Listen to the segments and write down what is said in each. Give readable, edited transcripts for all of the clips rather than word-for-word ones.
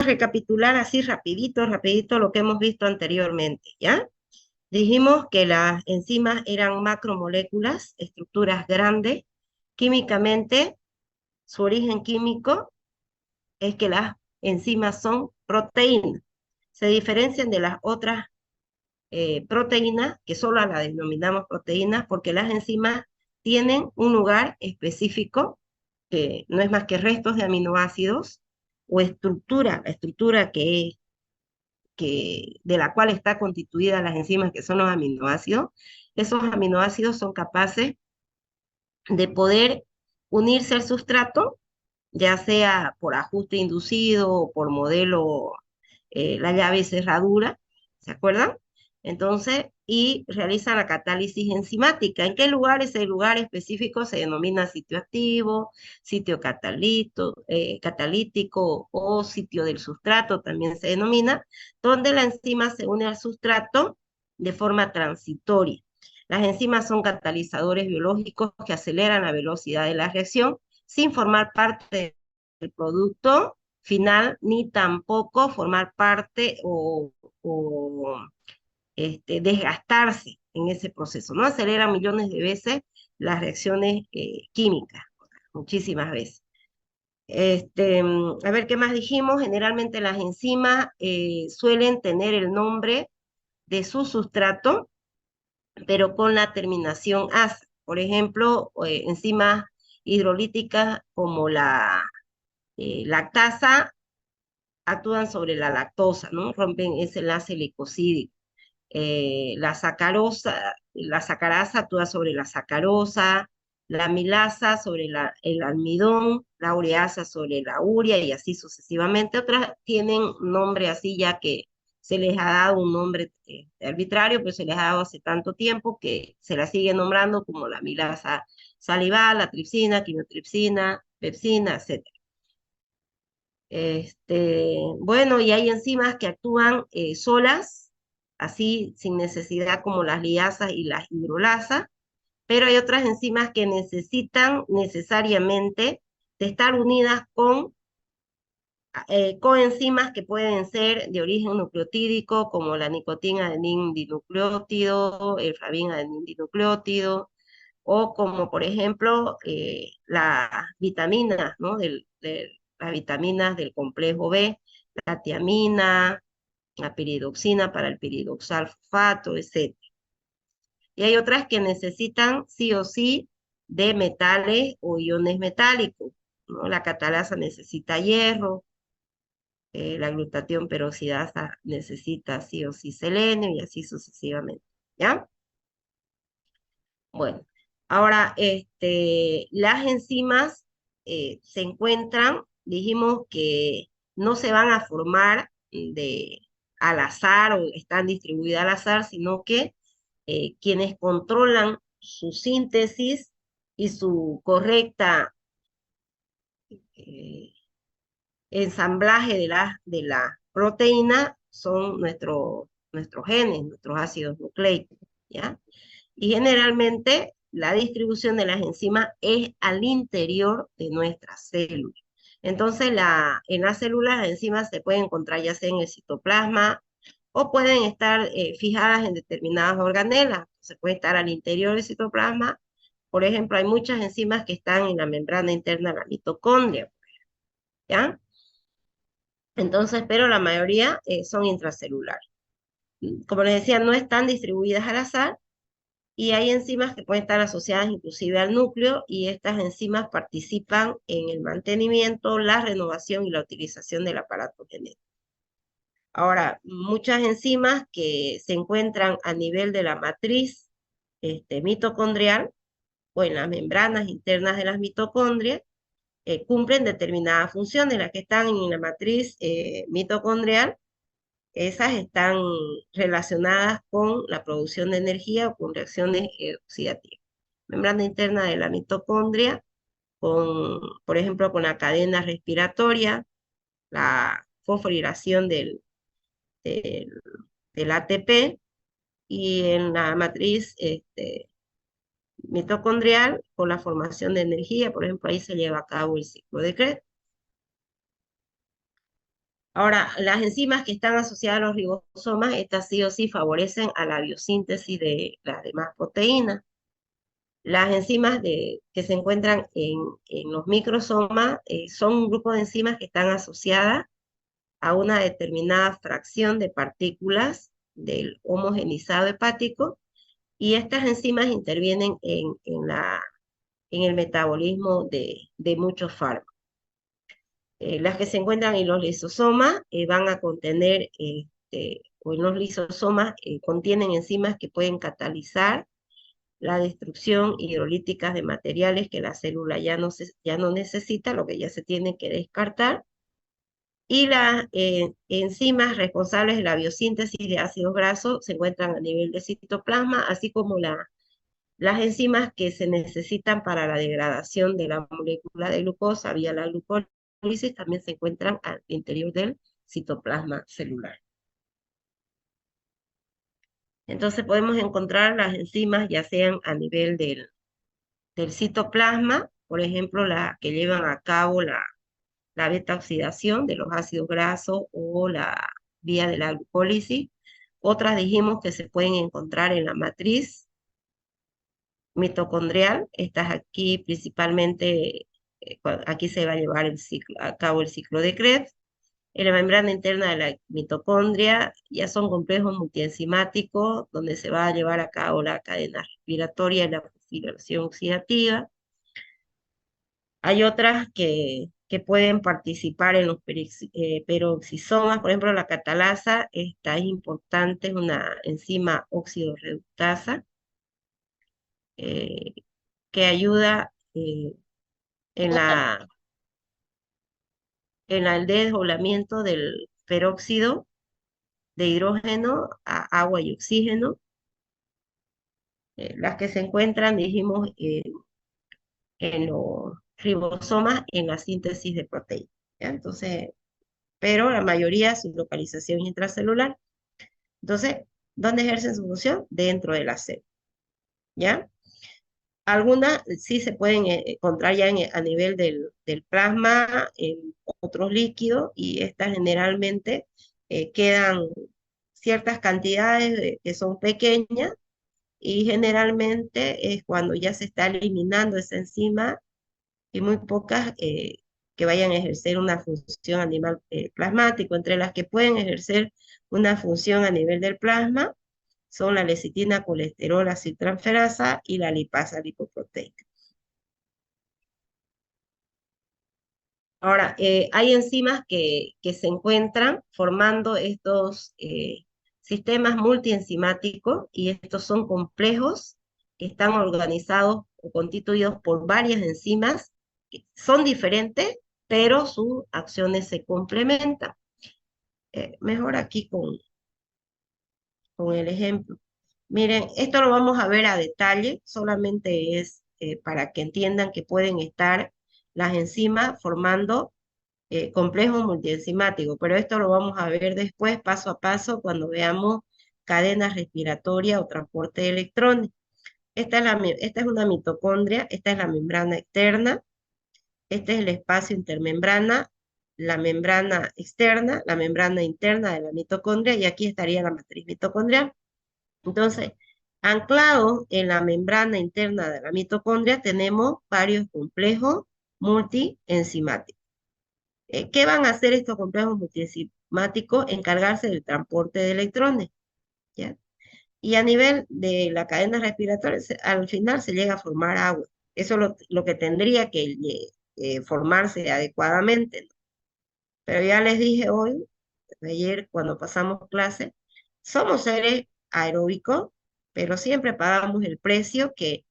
Recapitular así rapidito lo que hemos visto anteriormente, ¿ya? Dijimos que las enzimas eran macromoléculas, estructuras grandes. Químicamente, su origen químico es que las enzimas son proteínas. Se diferencian de las otras proteínas, que solo las denominamos proteínas, porque las enzimas tienen un lugar específico, que no es más que restos de aminoácidos, o estructura, la estructura de la cual está constituida las enzimas, que son los aminoácidos. Esos aminoácidos son capaces de poder unirse al sustrato, ya sea por ajuste inducido o por modelo, la llave y cerradura, ¿se acuerdan? Entonces, y realizan la catálisis enzimática. ¿En qué lugar? Ese lugar específico se denomina sitio activo, sitio catalítico o sitio del sustrato, también se denomina, donde la enzima se une al sustrato de forma transitoria. Las enzimas son catalizadores biológicos que aceleran la velocidad de la reacción sin formar parte del producto final, ni tampoco formar parte o desgastarse en ese proceso, ¿no? Acelera millones de veces las reacciones químicas, muchísimas veces. A ver, ¿qué más dijimos? Generalmente las enzimas suelen tener el nombre de su sustrato, pero con la terminación asa. Por ejemplo, enzimas hidrolíticas como la lactasa actúan sobre la lactosa, ¿no? Rompen ese enlace glicosídico. La sacarasa actúa sobre la sacarosa, la milasa sobre el almidón, la ureasa sobre la urea y así sucesivamente. Otras tienen nombre así ya que se les ha dado un nombre arbitrario, pero se les ha dado hace tanto tiempo que se la sigue nombrando como la milasa salival, la tripsina, quinotripsina, pepsina, etc. Bueno, y hay enzimas que actúan solas, así sin necesidad como las liasas y las hidrolasas, pero hay otras enzimas que necesitan necesariamente de estar unidas con coenzimas que pueden ser de origen nucleotídico, como la nicotina adenin dinucleótido, el rabin adenin dinucleótido, o como por ejemplo las vitaminas, ¿no? Las vitaminas del complejo B, la tiamina, la piridoxina para el piridoxalfato, etc. Y hay otras que necesitan sí o sí de metales o iones metálicos, ¿no? La catalasa necesita hierro, la glutatión peroxidasa necesita sí o sí selenio y así sucesivamente, ¿ya? Bueno, ahora, las enzimas se encuentran, dijimos que no se van a formar al azar o están distribuidas al azar, sino que quienes controlan su síntesis y su correcta eh, ensamblaje de la proteína son nuestros genes, nuestros ácidos nucleicos, ¿ya? Y generalmente la distribución de las enzimas es al interior de nuestras células. Entonces, en las células las enzimas se pueden encontrar ya sea en el citoplasma o pueden estar fijadas en determinadas organelas. Se puede estar al interior del citoplasma. Por ejemplo, hay muchas enzimas que están en la membrana interna de la mitocondria, ¿ya? Entonces, pero la mayoría son intracelulares. Como les decía, no están distribuidas al azar, y hay enzimas que pueden estar asociadas inclusive al núcleo y estas enzimas participan en el mantenimiento, la renovación y la utilización del aparato genético. Ahora, muchas enzimas que se encuentran a nivel de la matriz mitocondrial o en las membranas internas de las mitocondrias cumplen determinadas funciones. Las que están en la matriz mitocondrial, esas están relacionadas con la producción de energía o con reacciones oxidativas. Membrana interna de la mitocondria, por ejemplo, con la cadena respiratoria, la fosforilación del, del ATP, y en la matriz mitocondrial, con la formación de energía, por ejemplo, ahí se lleva a cabo el ciclo de Krebs. Ahora, las enzimas que están asociadas a los ribosomas, estas sí o sí favorecen a la biosíntesis de las demás proteínas. Las enzimas que se encuentran en los microsomas son un grupo de enzimas que están asociadas a una determinada fracción de partículas del homogenizado hepático, y estas enzimas intervienen en el metabolismo de muchos fármacos. Las que se encuentran en los lisosomas van a contener, o en los lisosomas contienen enzimas que pueden catalizar la destrucción hidrolítica de materiales que la célula ya no necesita, lo que ya se tiene que descartar. Y las enzimas responsables de la biosíntesis de ácidos grasos se encuentran a nivel de citoplasma, así como las enzimas que se necesitan para la degradación de la molécula de glucosa vía la glucólisis también se encuentran al interior del citoplasma celular. Entonces podemos encontrar las enzimas ya sean a nivel del citoplasma, por ejemplo, las que llevan a cabo la beta oxidación de los ácidos grasos o la vía de la glucólisis. Otras dijimos que se pueden encontrar en la matriz mitocondrial. Estas aquí principalmente, aquí se va a llevar a cabo el ciclo de Krebs. En la membrana interna de la mitocondria ya son complejos multienzimáticos donde se va a llevar a cabo la cadena respiratoria y la fosforilación oxidativa. Hay otras que pueden participar en los peroxisomas, por ejemplo, la catalasa, esta es importante, es una enzima óxido-reductasa eh, que ayuda en el desdoblamiento del peróxido de hidrógeno a agua y oxígeno. Las que se encuentran, dijimos, en los ribosomas en la síntesis de proteínas. Entonces, pero la mayoría su localización intracelular. Entonces, ¿dónde ejercen su función? Dentro de la célula, ¿ya? Algunas sí se pueden encontrar ya a nivel del plasma, en otros líquidos, y estas generalmente quedan ciertas cantidades que son pequeñas, y generalmente es cuando ya se está eliminando esa enzima y muy pocas que vayan a ejercer una función a nivel plasmático. Entre las que pueden ejercer una función a nivel del plasma son la lecitina, colesterol, aciltransferasa y la lipasa lipoproteica. Ahora, hay enzimas que se encuentran formando estos sistemas multienzimáticos, y estos son complejos que están organizados o constituidos por varias enzimas que son diferentes, pero sus acciones se complementan. Mejor aquí con el ejemplo. Miren, esto lo vamos a ver a detalle, solamente es para que entiendan que pueden estar las enzimas formando complejos multienzimáticos, pero esto lo vamos a ver después, paso a paso, cuando veamos cadenas respiratorias o transporte de electrones. Esta es una mitocondria, esta es la membrana externa, este es el espacio intermembrana, la membrana externa, la membrana interna de la mitocondria, y aquí estaría la matriz mitocondrial. Entonces, anclados en la membrana interna de la mitocondria tenemos varios complejos multienzimáticos. ¿Qué van a hacer estos complejos multienzimáticos? Encargarse del transporte de electrones, ¿ya? Y a nivel de la cadena respiratoria, al final se llega a formar agua. Eso es lo que tendría que formarse adecuadamente, ¿no? Pero ya les dije hoy, ayer cuando pasamos clase, somos seres aeróbicos, pero siempre pagamos el precio que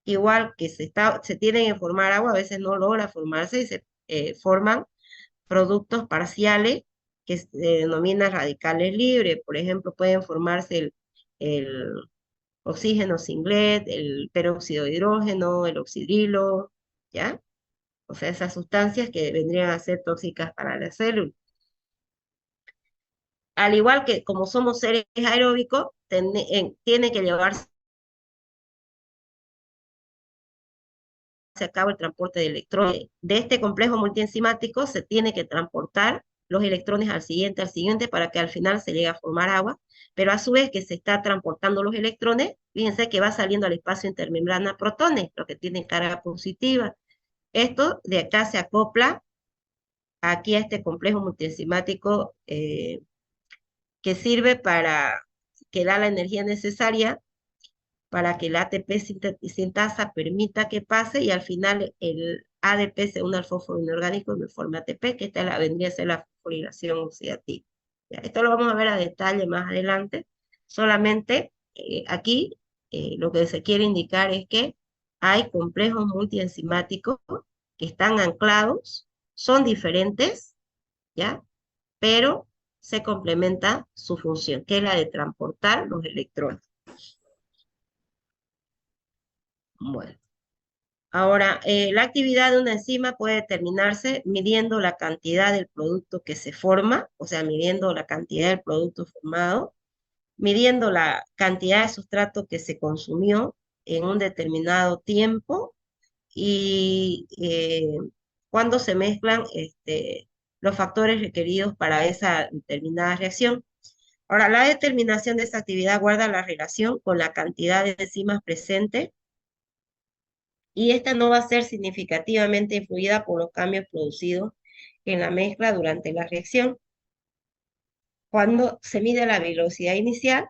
igual que se tienen que formar agua, a veces no logra formarse y se forman productos parciales que se denominan radicales libres. Por ejemplo, pueden formarse el oxígeno singlet, el peróxido de hidrógeno, el oxidrilo, ¿ya? O sea, esas sustancias que vendrían a ser tóxicas para la célula. Al igual que como somos seres aeróbicos, tiene que llevarse a cabo el transporte de electrones. De este complejo multienzimático se tiene que transportar los electrones al siguiente, para que al final se llegue a formar agua, pero a su vez que se está transportando los electrones, fíjense que va saliendo al espacio intermembrana protones, los que tienen carga positiva. Esto de acá se acopla aquí a este complejo multienzimático que sirve para, que da la energía necesaria para que el ATP sintasa permita que pase y al final el ADP se une al fósforo inorgánico y me forma ATP, que esta vendría a ser la fosforilación oxidativa. Ya, esto lo vamos a ver a detalle más adelante. Solamente aquí lo que se quiere indicar es que hay complejos multienzimáticos que están anclados, son diferentes, ¿ya? Pero se complementa su función, que es la de transportar los electrones. Bueno. Ahora, la actividad de una enzima puede determinarse midiendo la cantidad del producto que se forma, o sea, midiendo la cantidad del producto formado, midiendo la cantidad de sustrato que se consumió en un determinado tiempo y cuando se mezclan los factores requeridos para esa determinada reacción. Ahora, la determinación de esa actividad guarda la relación con la cantidad de enzimas presentes y esta no va a ser significativamente influida por los cambios producidos en la mezcla durante la reacción. Cuando se mide la velocidad inicial,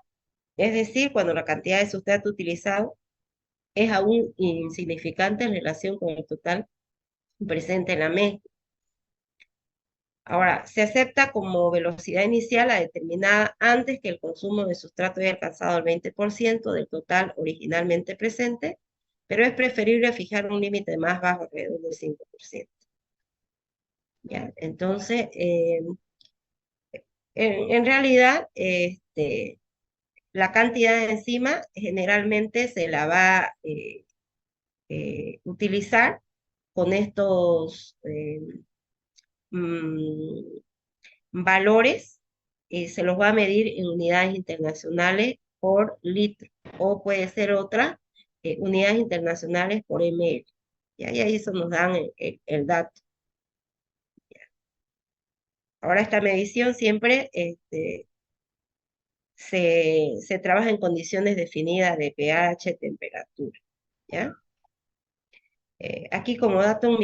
es decir, cuando la cantidad de sustrato utilizado es aún insignificante en relación con el total presente en la mezcla. Ahora, se acepta como velocidad inicial la determinada antes que el consumo de sustrato haya alcanzado el 20% del total originalmente presente, pero es preferible fijar un límite más bajo, alrededor del 5%. ¿Ya? Entonces, en realidad, la cantidad de enzima generalmente se la va a utilizar con estos mm, valores, se los va a medir en unidades internacionales por litro, o puede ser otra, unidades internacionales por ml. Y ahí eso nos dan el dato. Ahora esta medición siempre se trabaja en condiciones definidas de pH, temperatura, ¿ya? Aquí como dato un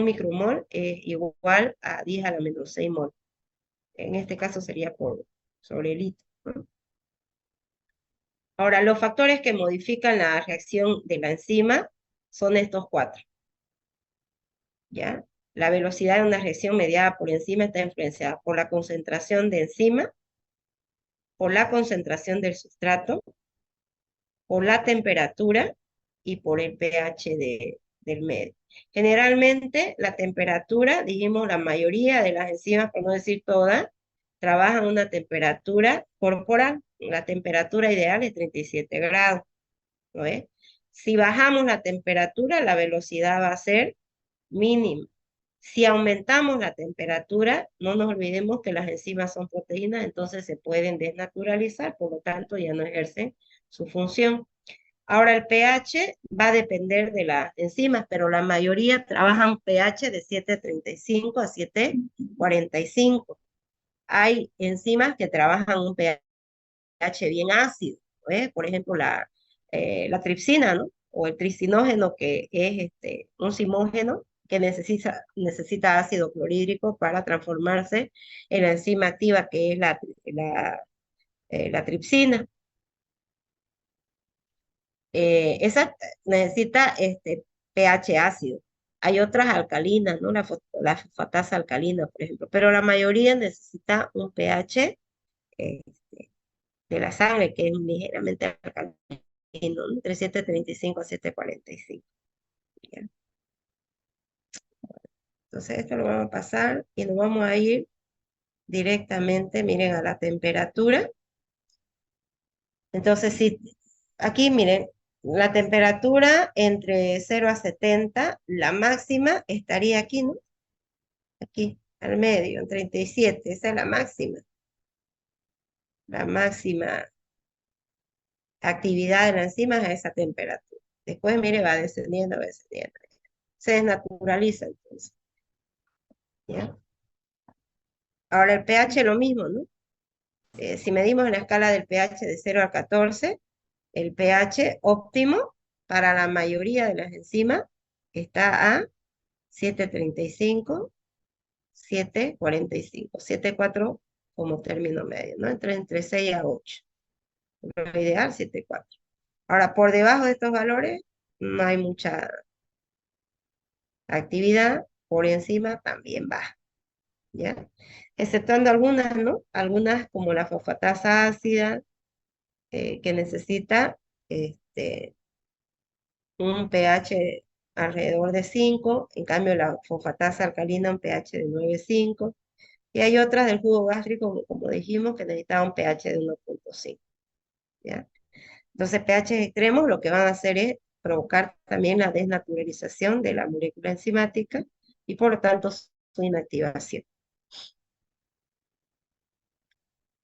micromol es igual a 10 a la menos 6 mol. En este caso sería por sobre litro, ¿no? Ahora, los factores que modifican la reacción de la enzima son estos cuatro, ¿ya? La velocidad de una reacción mediada por enzima está influenciada por la concentración de enzima, por la concentración del sustrato, por la temperatura y por el pH del medio. Generalmente, la temperatura, dijimos, la mayoría de las enzimas, por no decir todas, trabajan a una temperatura corporal. La temperatura ideal es 37 grados, ¿no ves? Si bajamos la temperatura, la velocidad va a ser mínima. Si aumentamos la temperatura, no nos olvidemos que las enzimas son proteínas, entonces se pueden desnaturalizar, por lo tanto ya no ejercen su función. Ahora el pH va a depender de las enzimas, pero la mayoría trabajan pH de 7.35 a 7.45. Hay enzimas que trabajan un pH bien ácido, ¿eh? Por ejemplo, la tripsina, ¿no? O el tricinógeno, que es un simógeno que necesita ácido clorhídrico para transformarse en la enzima activa, que es la tripsina. Esa necesita pH ácido. Hay otras alcalinas, ¿no? La fosfatasa alcalina, por ejemplo, pero la mayoría necesita un pH de la sangre que es ligeramente alcalino, ¿no? Entre 7.35 a 7.45. ¿Ya? Entonces esto lo vamos a pasar y nos vamos a ir directamente, miren, a la temperatura. Entonces, si aquí, miren, la temperatura entre 0 a 70, la máxima estaría aquí, ¿no? Aquí, al medio, en 37, esa es la máxima. La máxima actividad de la enzima es a esa temperatura. Después, mire, va descendiendo, va descendiendo. Se desnaturaliza entonces, ¿ya? Ahora el pH lo mismo, ¿no? Si medimos en la escala del pH de 0 a 14, el pH óptimo para la mayoría de las enzimas está a 7,35, 7,45, 7,4 como término medio, ¿no? Entre 6 a 8. Lo ideal, 7,4. Ahora, por debajo de estos valores no hay mucha actividad, por encima también baja, ¿ya? Exceptuando algunas, ¿no? Algunas como la fosfatasa ácida, que necesita este, un pH alrededor de 5, en cambio la fosfatasa alcalina un pH de 9,5, y hay otras del jugo gástrico, como dijimos, que necesitan un pH de 1,5, ¿ya? Entonces, pH extremos lo que van a hacer es provocar también la desnaturalización de la molécula enzimática y por lo tanto su inactivación.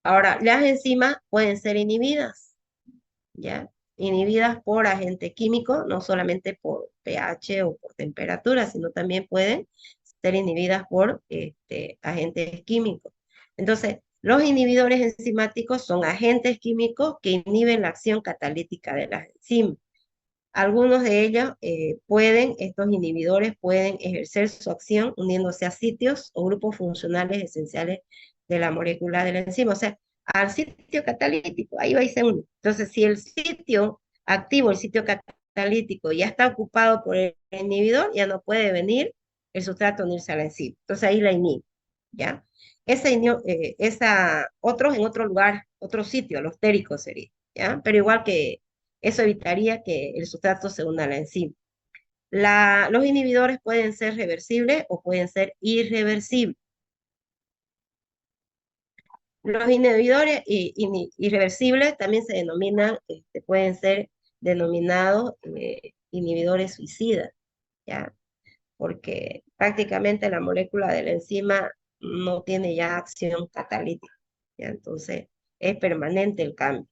Ahora, las enzimas pueden ser inhibidas, ¿ya? Inhibidas por agente químico, no solamente por pH o por temperatura, sino también pueden ser inhibidas por agentes químicos. Entonces, los inhibidores enzimáticos son agentes químicos que inhiben la acción catalítica de las enzimas. Algunos de ellos estos inhibidores pueden ejercer su acción uniéndose a sitios o grupos funcionales esenciales de la molécula de la enzima. O sea, al sitio catalítico, ahí va y se une. Entonces, si el sitio activo, el sitio catalítico, ya está ocupado por el inhibidor, ya no puede venir el sustrato a unirse a la enzima. Entonces ahí la inhibe, ¿ya? Otros en otro lugar, otro sitio, alostérico sería, ¿ya? Pero igual que eso evitaría que el sustrato se una a la enzima. Los inhibidores pueden ser reversibles o pueden ser irreversibles. Los inhibidores irreversibles también se denominan, pueden ser denominados inhibidores suicidas, ¿ya? Porque prácticamente la molécula de la enzima no tiene ya acción catalítica, ¿ya? Entonces es permanente el cambio,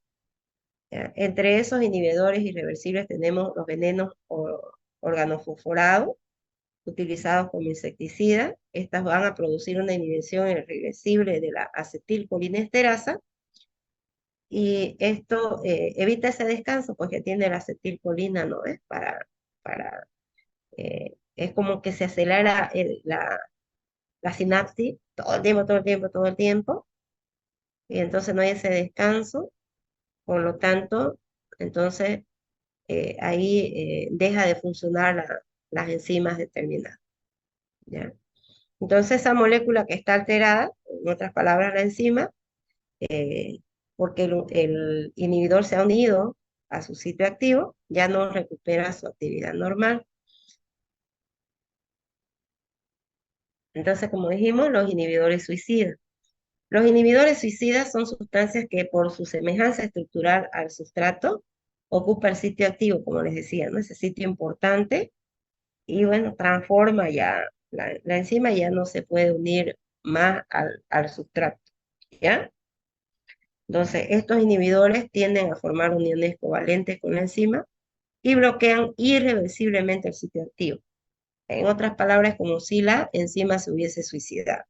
¿ya? Entre esos inhibidores irreversibles tenemos los venenos organofosforados, utilizados como insecticida. Estas van a producir una inhibición irreversible de la acetilcolinesterasa, y esto evita ese descanso, pues que tiene la acetilcolina, ¿no? Es como que se acelera la sinapsis todo el tiempo, todo el tiempo, todo el tiempo, y entonces no hay ese descanso, por lo tanto, entonces ahí deja de funcionar las enzimas determinadas, ¿ya? Entonces esa molécula que está alterada, en otras palabras la enzima, eh, porque el inhibidor se ha unido a su sitio activo, ya no recupera su actividad normal. Entonces, como dijimos, los inhibidores suicidas. Los inhibidores suicidas son sustancias que por su semejanza estructural al sustrato ocupa el sitio activo, como les decía, ¿no? Ese sitio importante, y bueno, transforma ya, la enzima ya no se puede unir más al sustrato, ¿ya? Entonces, estos inhibidores tienden a formar uniones covalentes con la enzima y bloquean irreversiblemente el sitio activo. En otras palabras, como si la enzima se hubiese suicidado.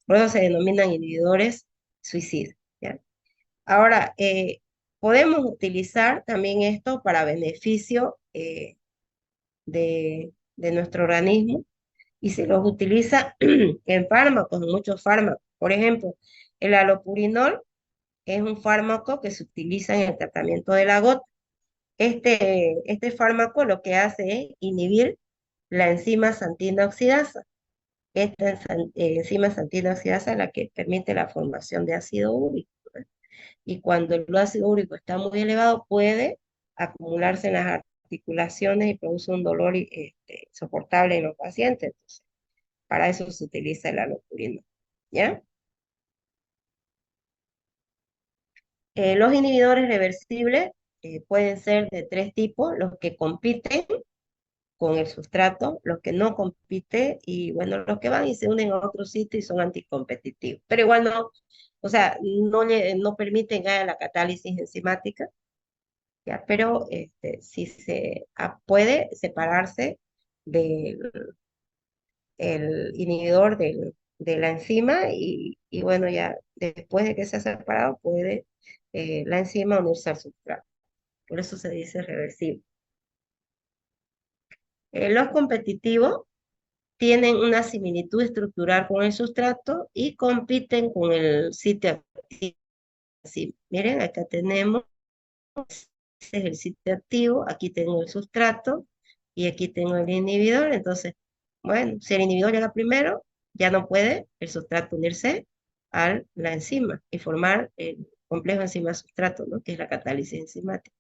Por eso se denominan inhibidores suicidas, ¿ya? Ahora, podemos utilizar también esto para beneficio de nuestro organismo, y se los utiliza en fármacos, en muchos fármacos. Por ejemplo, el alopurinol es un fármaco que se utiliza en el tratamiento de la gota. Este fármaco lo que hace es inhibir la enzima xantina oxidasa. Esta enzima xantina oxidasa es la que permite la formación de ácido úrico, ¿no? Y cuando el ácido úrico está muy elevado, puede acumularse en las articulaciones y produce un dolor insoportable en los pacientes. Entonces, para eso se utiliza el alopurinol, ¿ya? Los inhibidores reversibles pueden ser de tres tipos: los que compiten con el sustrato, los que no compiten, y bueno, los que van y se unen a otro sitio y son anticompetitivos. Pero igual no, o sea, no permiten que haya la catálisis enzimática, ¿ya? Pero si puede separarse del el inhibidor de la enzima y bueno, ya después de que se ha separado, puede la enzima unirse al sustrato. Por eso se dice reversible. Los competitivos tienen una similitud estructural con el sustrato y compiten con el sitio activo. Sí, miren, acá tenemos, este es el sitio activo, aquí tengo el sustrato y aquí tengo el inhibidor. Entonces, bueno, si el inhibidor llega primero, ya no puede el sustrato unirse a la enzima y formar el complejo enzima-sustrato, ¿no? Que es la catálisis enzimática.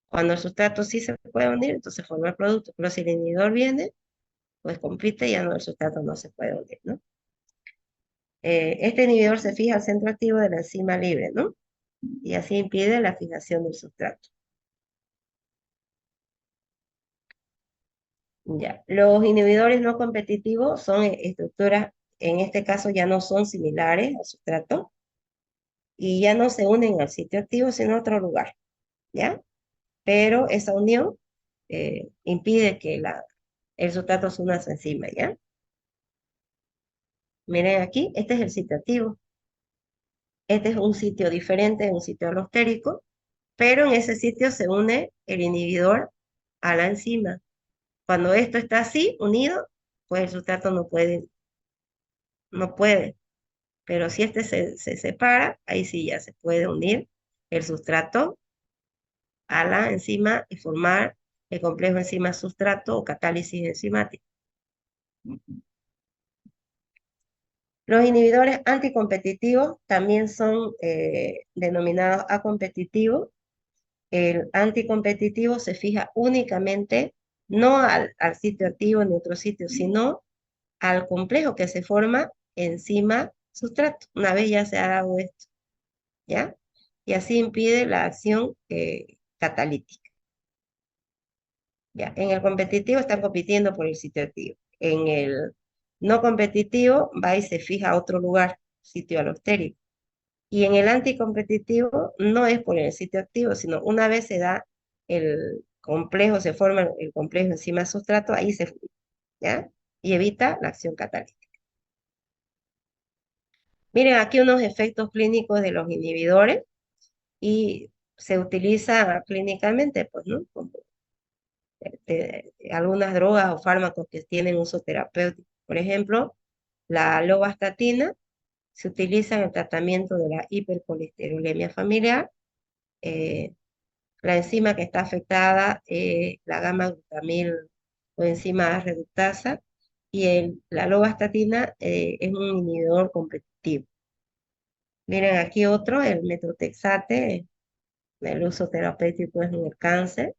Cuando el sustrato sí se puede unir, entonces forma el producto, pero si el inhibidor viene, pues compite, ya no, el sustrato no se puede unir, ¿no? Este inhibidor se fija al centro activo de la enzima libre, ¿no? Y así impide la fijación del sustrato. Ya. Los inhibidores no competitivos son estructuras, en este caso ya no son similares al sustrato y ya no se unen al sitio activo, sino a otro lugar, ¿ya? Pero esa unión impide que el sustrato se una a su enzima, ¿ya? Miren aquí, este es el sitio activo. Este es un sitio diferente, un sitio alostérico, pero en ese sitio se une el inhibidor a la enzima. Cuando esto está así, unido, pues el sustrato no puede. Pero si este se separa, ahí sí ya se puede unir el sustrato a la enzima y formar el complejo enzima-sustrato o catálisis enzimática. Los inhibidores anticompetitivos también son denominados acompetitivos. El anticompetitivo se fija únicamente no al sitio activo ni otro sitio, sino al complejo que se forma enzima sustrato, una vez ya se ha dado esto, ¿ya? Y así impide la acción catalítica, ¿ya? En el competitivo están compitiendo por el sitio activo. En el no competitivo va y se fija a otro lugar, sitio alostérico. Y en el anticompetitivo no es por el sitio activo, sino una vez se da el complejo, se forma el complejo enzima sustrato, ahí se fija, ¿ya? Y evita la acción catalítica. Miren aquí unos efectos clínicos de los inhibidores y se utiliza clínicamente, pues, ¿no? Como algunas drogas o fármacos que tienen uso terapéutico. Por ejemplo, la lovastatina se utiliza en el tratamiento de la hipercolesterolemia familiar. eh, la enzima que está afectada es la gamma-glutamil o enzima reductasa y la lovastatina es un inhibidor competitivo. Miren aquí otro, el metotrexate, el uso terapéutico es en el cáncer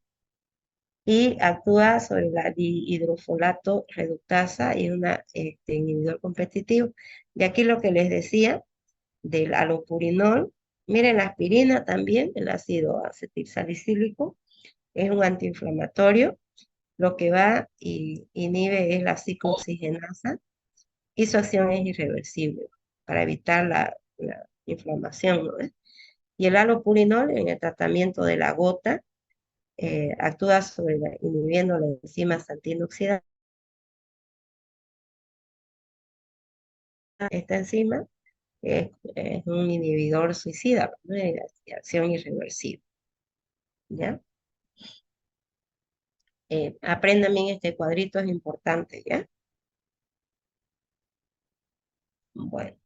y actúa sobre la dihidrofolato reductasa y un inhibidor competitivo. Y aquí lo que les decía del alopurinol, miren la aspirina también, el ácido acetilsalicílico, es un antiinflamatorio, lo que va y inhibe es la ciclooxigenasa y su acción es irreversible para evitar la inflamación, ¿no? Y el alopurinol en el tratamiento de la gota actúa sobre inhibiendo la enzima xantina oxidasa. Esta enzima es un inhibidor suicida, ¿no? De acción irreversible, ¿ya? Aprendan bien este cuadrito, es importante, ¿ya? Bueno,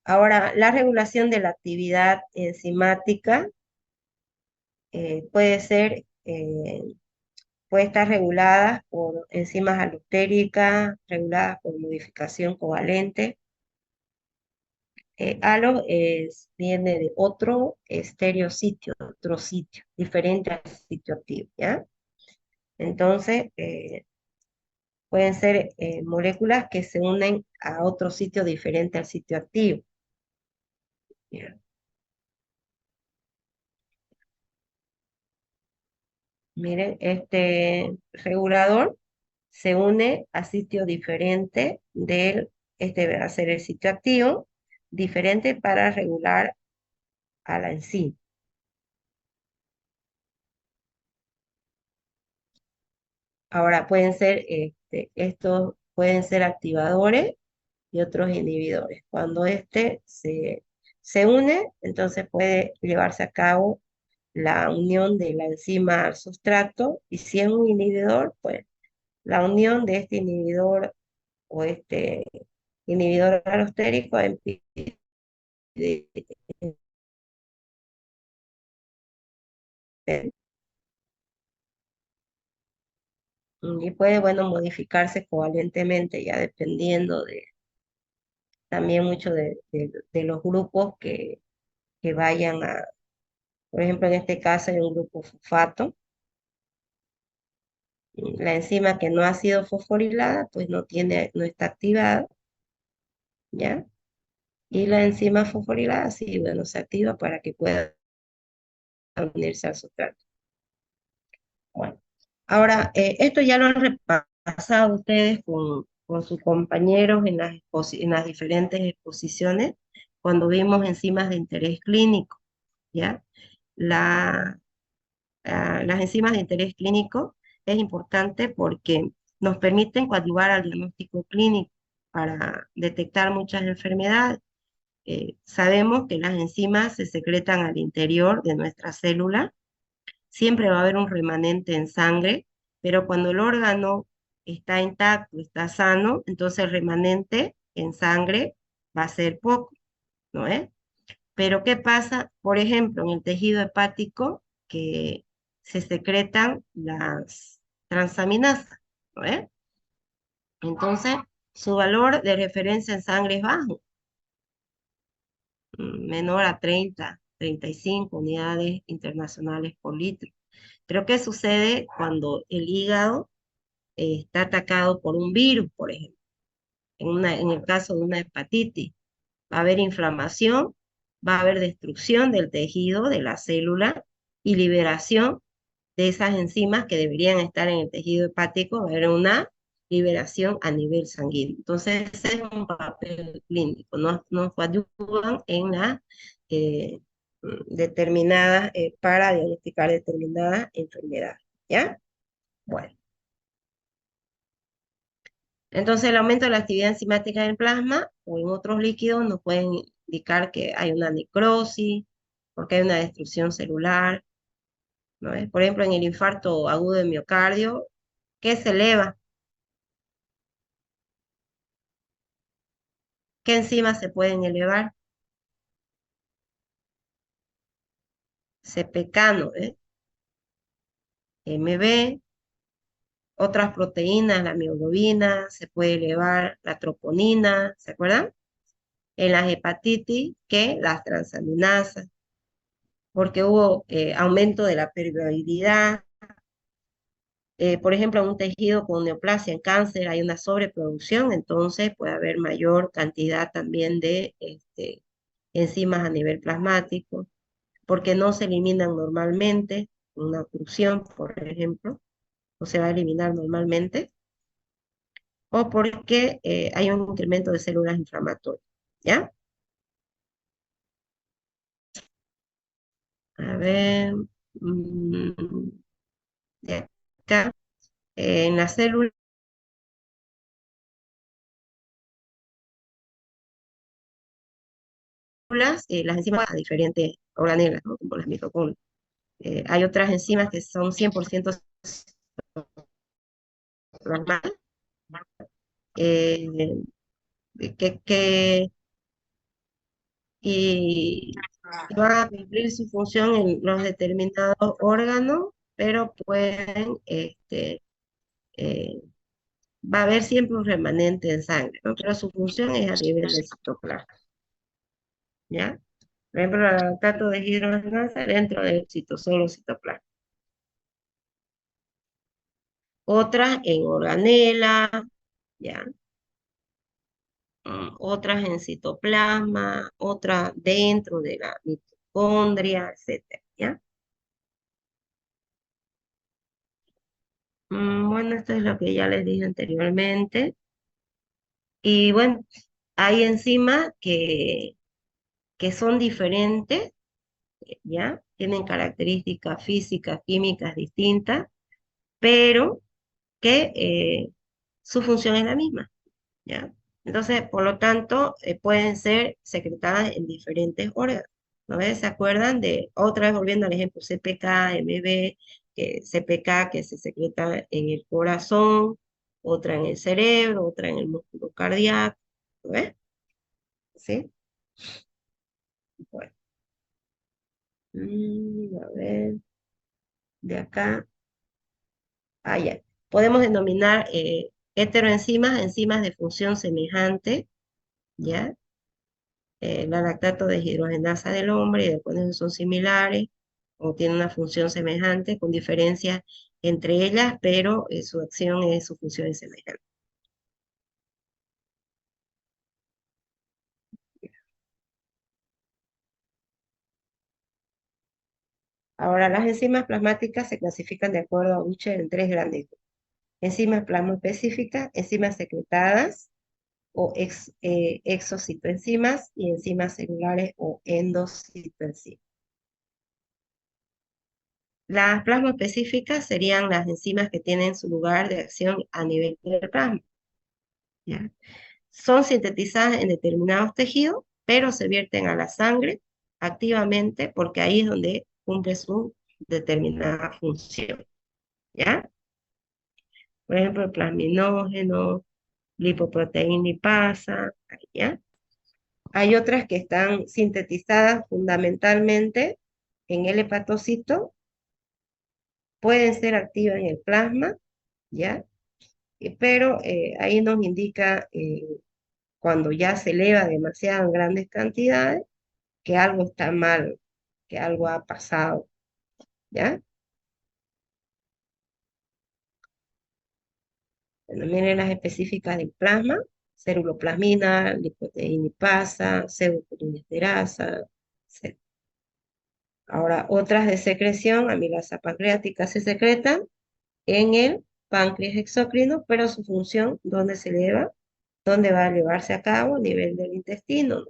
ahora la regulación de la actividad enzimática puede estar regulada por enzimas alostéricas, reguladas por modificación covalente. Alo viene de otro estereositio, otro sitio, diferente al sitio activo, ¿ya? Entonces, pueden ser moléculas que se unen a otro sitio diferente al sitio activo, ¿ya? Miren, este regulador se une a sitio diferente este va a ser el sitio activo, diferente para regular a la enzima. Ahora pueden ser, estos pueden ser activadores y otros inhibidores. Cuando se une, entonces puede llevarse a cabo la unión de la enzima al sustrato, y si es un inhibidor, pues la unión de este inhibidor o este inhibidor alostérico impide, y puede, bueno, modificarse covalentemente, ya dependiendo también mucho de los grupos que vayan a, por ejemplo, en este caso hay un grupo fosfato, y la enzima que no ha sido fosforilada, pues no está activada, ¿ya? Y la enzima fosforilada, sí, bueno, se activa para que pueda unirse al sustrato. Bueno, ahora, esto ya lo han repasado ustedes con sus compañeros en las diferentes exposiciones, cuando vimos enzimas de interés clínico, ¿ya? La, las enzimas de interés clínico es importante porque nos permiten coadyuvar al diagnóstico clínico para detectar muchas enfermedades. Sabemos que las enzimas se secretan al interior de nuestra célula. Siempre va a haber un remanente en sangre, pero cuando el órgano está intacto, está sano, entonces el remanente en sangre va a ser poco, ¿no es? Pero ¿qué pasa, por ejemplo, en el tejido hepático, que se secretan las transaminasas, ¿no es? Entonces, su valor de referencia en sangre es bajo, menor a 35 unidades internacionales por litro. Pero ¿qué sucede cuando el hígado está atacado por un virus, por ejemplo? En el caso de una hepatitis, va a haber inflamación, va a haber destrucción del tejido, de la célula, y liberación de esas enzimas que deberían estar en el tejido hepático. Va a haber una liberación a nivel sanguíneo. Entonces, ese es un papel clínico, nos ayudan en la determinadas, para diagnosticar determinadas enfermedades, ¿ya? Bueno, entonces el aumento de la actividad enzimática en el plasma o en otros líquidos nos pueden indicar que hay una necrosis, porque hay una destrucción celular, ¿no es? Por ejemplo, en el infarto agudo de miocardio, ¿qué se eleva? ¿Qué enzimas se pueden elevar? CPK, ¿no es? MB, otras proteínas, la mioglobina, se puede elevar la troponina, ¿se acuerdan? En las hepatitis, ¿qué? Las transaminasas, porque hubo aumento de la permeabilidad. Por ejemplo, en un tejido con neoplasia, en cáncer, hay una sobreproducción, entonces puede haber mayor cantidad también de enzimas a nivel plasmático, porque no se eliminan normalmente, una oclusión, por ejemplo, no se va a eliminar normalmente, o porque hay un incremento de células inflamatorias, ¿ya? A ver, mm, de acá, en las células, las enzimas a diferentes organelas, ¿no? Como las mitocondrias. Hay otras enzimas que son 100% plasmales, eh, que, que, y van a cumplir su función en los determinados órganos, pero pueden, eh, va a haber siempre un remanente en sangre, ¿no? Pero su función es a nivel del citoplasma, ¿ya? Por ejemplo, el lactato de hidrogenasa dentro del citosolo citoplasma. Otras en organela, ¿ya? Otras en citoplasma, otras dentro de la mitocondria, etcétera, ¿ya? Bueno, esto es lo que ya les dije anteriormente. Y bueno, hay enzimas que son diferentes, ¿ya? Tienen características físicas, químicas distintas, pero que su función es la misma, ¿ya? Entonces, por lo tanto, pueden ser secretadas en diferentes órganos. ¿No ves? ¿Se acuerdan de, otra vez volviendo al ejemplo, CPK, MB, CPK que se secreta en el corazón, otra en el cerebro, otra en el músculo cardíaco, ¿no ves? ¿Sí? Bueno, a ver, de acá, ya. Podemos denominar heteroenzimas, enzimas de función semejante, ¿ya? La lactato deshidrogenasa del hombre y después son similares o tienen una función semejante con diferencias entre ellas, pero su acción es su función es semejante. Ahora, las enzimas plasmáticas se clasifican de acuerdo a Ucher en tres grandes grupos. Enzimas plasmoespecíficas, enzimas secretadas o exocitoenzimas y enzimas celulares o endocitoenzimas. Las plasmoespecíficas serían las enzimas que tienen su lugar de acción a nivel del plasma, ¿ya? Son sintetizadas en determinados tejidos, pero se vierten a la sangre activamente porque ahí es donde cumple su determinada función, ¿ya? Por ejemplo, el plasminógeno, lipoproteína lipasa, ¿ya? Hay otras que están sintetizadas fundamentalmente en el hepatocito, pueden ser activas en el plasma, ¿ya? Pero ahí nos indica cuando ya se eleva demasiado en grandes cantidades, que algo está mal, que algo ha pasado, ¿ya? Bueno, miren las específicas del plasma, ceruloplasmina, lipoproteína lipasa, pseudopolinesterasa, etc. Ahora, otras de secreción, amilasa pancreática, se secretan en el páncreas exócrino, pero su función, ¿dónde se eleva? ¿Dónde va a elevarse a cabo? A nivel del intestino, ¿no?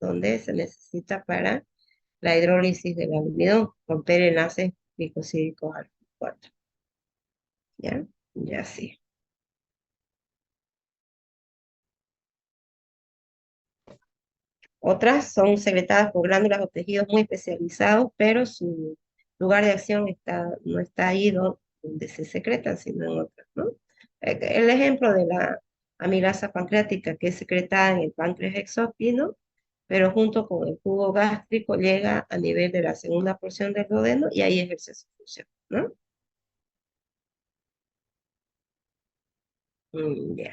Donde se necesita para la hidrólisis del almidón, romper enlaces glicosídicos alfa 4, ¿ya? Ya sí. Otras son secretadas por glándulas o tejidos muy especializados, pero su lugar de acción no está ahí donde se secretan, sino en otras, ¿no? El ejemplo de la amilasa pancreática, que es secretada en el páncreas exócrino, pero junto con el jugo gástrico llega a nivel de la segunda porción del duodeno y ahí ejerce su función, ¿no? Ya.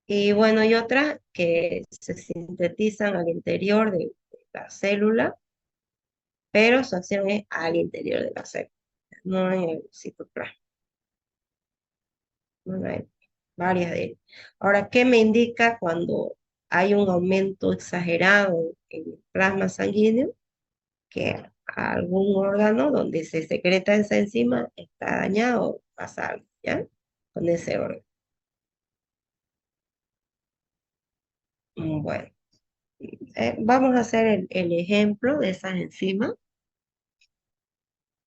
Y bueno, y otras que se sintetizan al interior de la célula, pero su acción es al interior de la célula, no en el citoplasma. No hay varias de ellas. Ahora, ¿qué me indica cuando hay un aumento exagerado en el plasma sanguíneo? Que algún órgano donde se secreta esa enzima está dañado, pasa algo, ¿ya? Con ese órgano. Bueno, vamos a hacer el ejemplo de esas enzimas.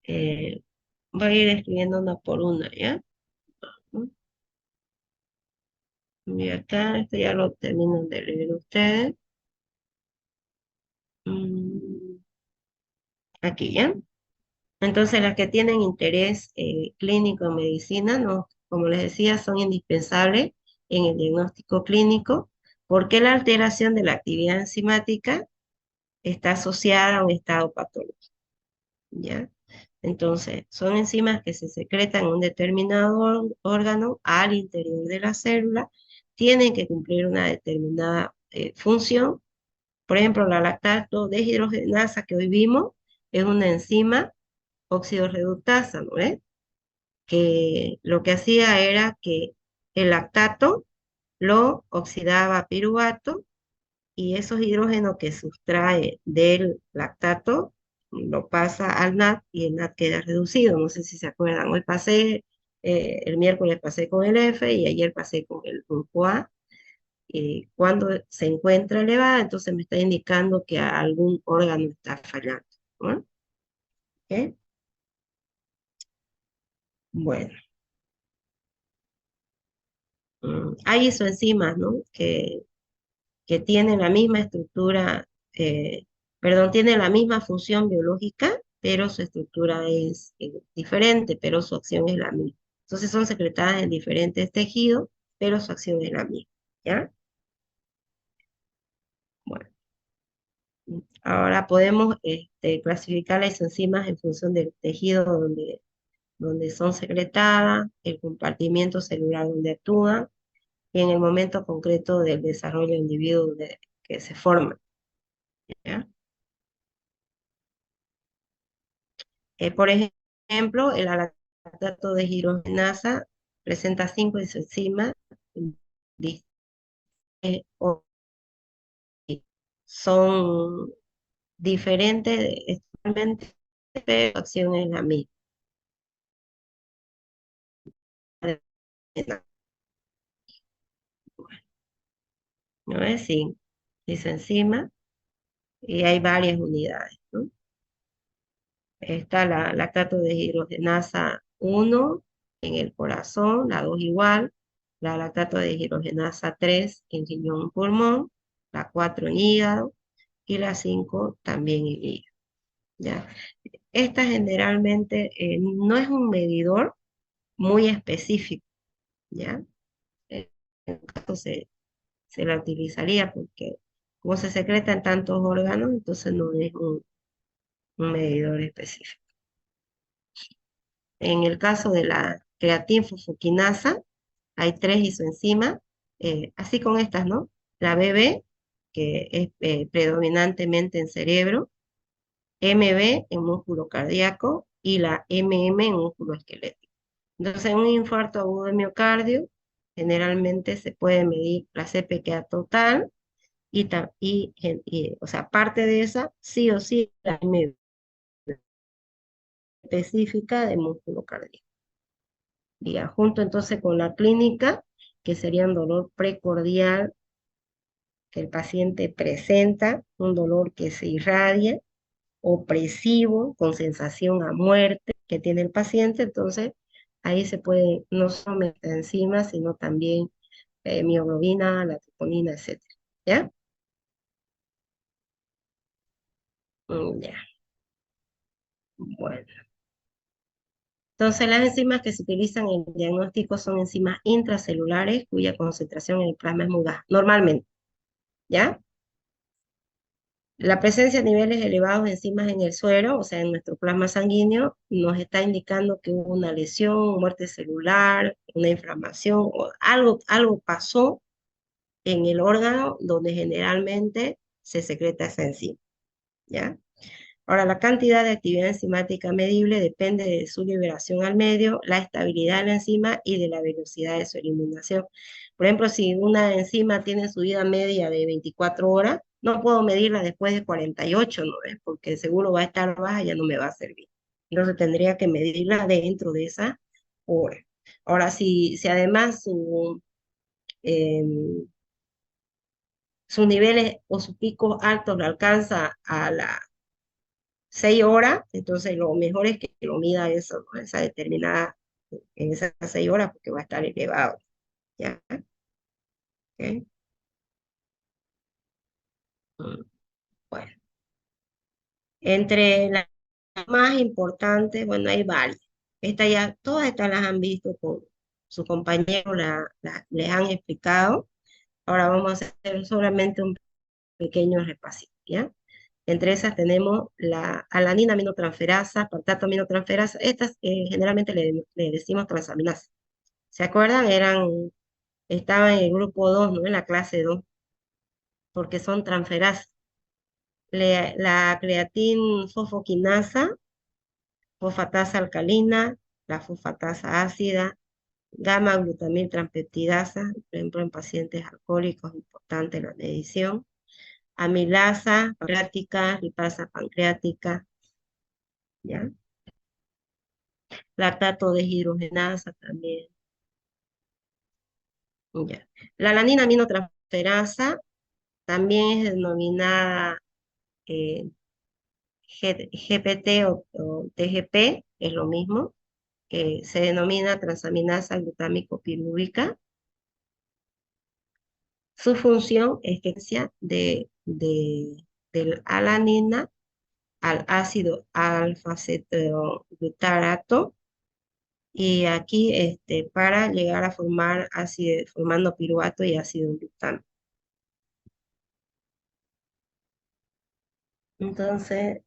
Eh, Voy a ir escribiendo una por una, ¿ya? Y acá, esto ya lo terminan de leer ustedes. Mm, Aquí, ¿ya? Entonces, las que tienen interés clínico en medicina, no, como les decía, son indispensables en el diagnóstico clínico porque la alteración de la actividad enzimática está asociada a un estado patológico, ¿ya? Entonces, son enzimas que se secretan en un determinado órgano al interior de la célula, tienen que cumplir una determinada función. Por ejemplo, la lactato deshidrogenasa que hoy vimos es una enzima oxidorreductasa, ¿no es? Que lo que hacía era que el lactato lo oxidaba a piruvato y esos hidrógenos que sustrae del lactato lo pasa al NAD y el NAD queda reducido. No sé si se acuerdan, hoy pasé, el miércoles pasé con el F y ayer pasé con el grupo A. Cuando se encuentra elevada, entonces me está indicando que algún órgano está fallando, ¿no? ¿Ok? Bueno, hay isoenzimas, ¿no? Que tienen la misma estructura, perdón, tienen la misma función biológica, pero su estructura es diferente, pero su acción es la misma. Entonces son secretadas en diferentes tejidos, pero su acción es la misma, ¿ya? Bueno, ahora podemos clasificar las enzimas en función del tejido donde son secretadas, el compartimiento celular donde actúan y en el momento concreto del desarrollo del individuo que se forma, ¿ya? Por ejemplo, el lactato de hidrogenasa presenta 5 isoenzimas dis- o- son diferentes estructuralmente, pero su acción es la misma. ¿No es? Sí, isoenzima y hay varias unidades, ¿no? Está la lactato de hidrogenasa 1 en el corazón, la 2 igual, la lactato de hidrogenasa 3 en riñón pulmón, la 4 en hígado y la 5 también en hígado, ¿ya? Esta generalmente no es un medidor muy específico, ¿ya? En este caso se la utilizaría porque como se secreta en tantos órganos, entonces no es un medidor específico. En el caso de la creatinfosfoquinasa, hay 3 isoenzimas, así con estas, ¿no? La BB, que es predominantemente en cerebro, MB en músculo cardíaco y la MM en músculo esquelético. Entonces, en un infarto agudo de miocardio, generalmente se puede medir la CPK total o sea, parte de esa, sí o sí, la MB específica de músculo cardíaco. Y junto entonces con la clínica, que sería un dolor precordial que el paciente presenta, un dolor que se irradia, opresivo, con sensación a muerte que tiene el paciente, entonces ahí se puede no solo enzimas, sino también mioglobina, la troponina, etcétera. ¿Ya? Ya, bueno. Entonces, las enzimas que se utilizan en el diagnóstico son enzimas intracelulares cuya concentración en el plasma es muy baja, normalmente, ¿ya? La presencia de niveles elevados de enzimas en el suero, o sea, en nuestro plasma sanguíneo, nos está indicando que hubo una lesión, muerte celular, una inflamación o algo pasó en el órgano donde generalmente se secreta esa enzima, ¿ya? Ahora, la cantidad de actividad enzimática medible depende de su liberación al medio, la estabilidad de la enzima y de la velocidad de su eliminación. Por ejemplo, si una enzima tiene su vida media de 24 horas, no puedo medirla después de 48, ¿no es? Porque seguro va a estar baja y ya no me va a servir. Entonces tendría que medirla dentro de esa hora. Ahora, si además em, sus niveles o sus picos altos lo alcanza a las 6 horas, entonces lo mejor es que lo mida eso, ¿no? Esa determinada, en esas 6 horas, porque va a estar elevado, ¿ya? ¿Ok? Mm, Bueno, entre las más importantes, bueno, hay varias. Todas estas las han visto con su compañero, les han explicado. Ahora vamos a hacer solamente un pequeño repasito, ¿ya? Entre esas tenemos la alanina aminotransferasa, partato aminotransferasa. Estas generalmente le decimos transaminasa. ¿Se acuerdan? Estaban en el grupo 2, ¿no? En la clase 2, porque son transferasas. La creatin fosfoquinasa, fosfatasa alcalina, la fosfatasa ácida, gamma glutamil transpeptidasa, por ejemplo, en pacientes alcohólicos, importante la medición. Amilasa pancreática, lipasa pancreática, ¿ya? Lactato de hidrogenasa también, ¿ya? La alanina aminotransferasa también es denominada GPT o TGP, es lo mismo, se denomina transaminasa glutámico pirúvica. Su función es que sea del alanina al ácido alfa-cetoglutarato y aquí para llegar a formar ácido, formando piruvato y ácido glutámico. Entonces,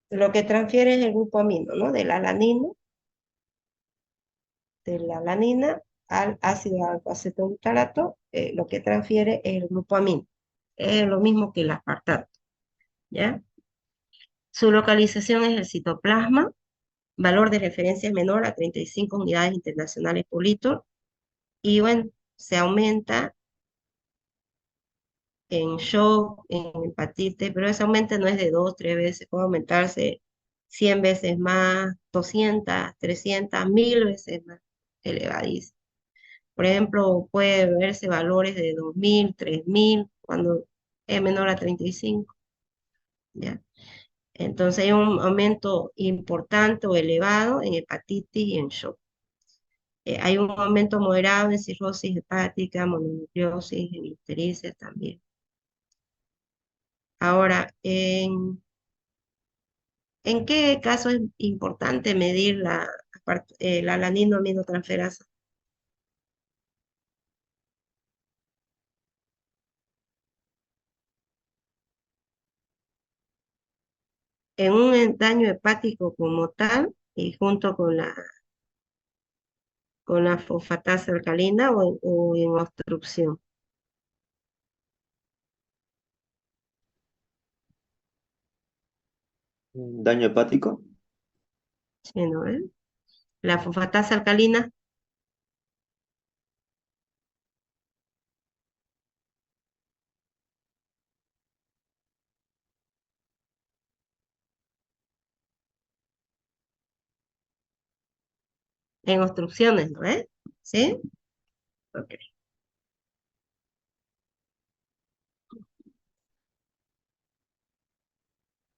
lo que transfiere es el grupo amino, ¿no? De la alanina al ácido alfa-cetoglutarato, lo que transfiere es el grupo amino. Es lo mismo que el aspartato, ¿ya? Su localización es el citoplasma, valor de referencia es menor a 35 unidades internacionales por litro, y bueno, se aumenta en shock, en hepatitis, pero ese aumento no es de 2, 3 veces, puede aumentarse 100 veces más, 200, 300, 1000 veces más, elevadísimo. Por ejemplo, puede verse valores de 2000, 3000, cuando es menor a 35, ¿ya? Entonces hay un aumento importante o elevado en hepatitis y en shock. Hay un aumento moderado en cirrosis hepática, mononucleosis, en ictericia también. Ahora, ¿en qué caso es importante medir la alanino-aminotransferasa? En un daño hepático como tal y junto con la fosfatasa alcalina o en obstrucción. Daño hepático. ¿Sí, no, La fosfatasa alcalina en obstrucciones, ¿no es? ¿Sí? Ok.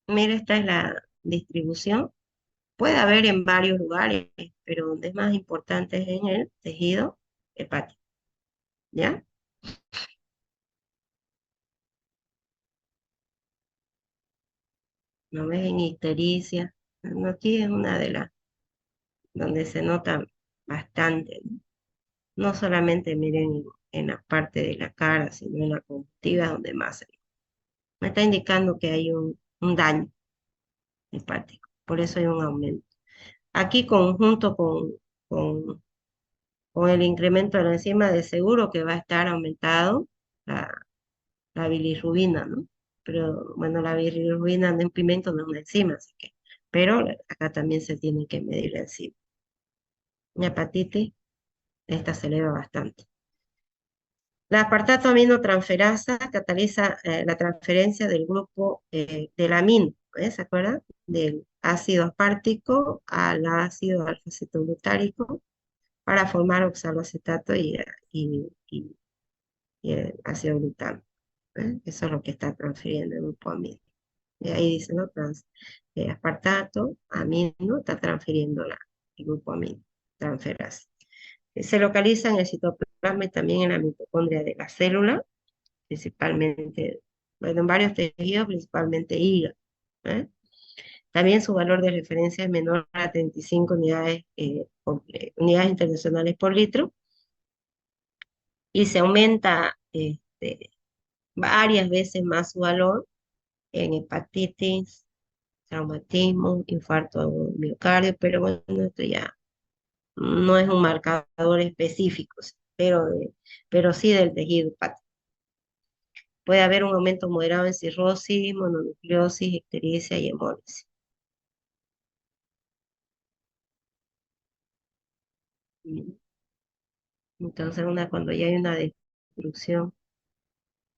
Mira, esta es la distribución. Puede haber en varios lugares, pero donde es más importante es en el tejido hepático, ¿ya? No ves en ictericia. No, aquí es una de las donde se nota bastante, ¿no? No solamente miren en la parte de la cara, sino en la conjuntiva donde más me está indicando que hay un daño hepático. Por eso hay un aumento. Aquí conjunto con, con el incremento de la enzima, de seguro que va a estar aumentado la, la bilirrubina, ¿no? Pero bueno, la bilirrubina no es un pigmento, no es una enzima, así que, pero acá también se tiene que medir la enzima. La hepatitis, esta se eleva bastante. La aspartato aminotransferasa cataliza la transferencia del grupo del amino, ¿se acuerdan? Del ácido aspartico al ácido alfa-cetoglutárico para formar oxaloacetato y ácido glutámico. Eso es lo que está transfiriendo el grupo amino. Y ahí dice, ¿no? Aspartato, amino, está transfiriendo el grupo amino, transferasa. Se localiza en el citoplasma y también en la mitocondria de la célula, principalmente, bueno, en varios tejidos, principalmente hígado, ¿eh? También su valor de referencia es menor a 35 unidades internacionales por litro y se aumenta varias veces más su valor en hepatitis, traumatismo, infarto de miocardio, pero bueno, esto ya no es un marcador específico, pero sí del tejido hepático. Puede haber un aumento moderado en cirrosis, mononucleosis, ictericia y hemólisis. Entonces, cuando ya hay una destrucción,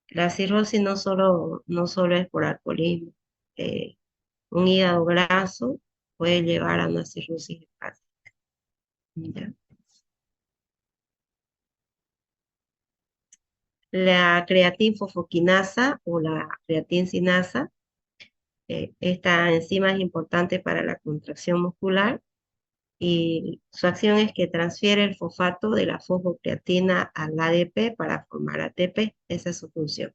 la cirrosis no solo es por alcoholismo, eh, un hígado graso puede llevar a una cirrosis hepática. ¿Ya? La creatinfosfoquinasa o la creatinsinasa esta enzima es importante para la contracción muscular y su acción es que transfiere el fosfato de la fosfocreatina al ADP para formar ATP. Esa es su función.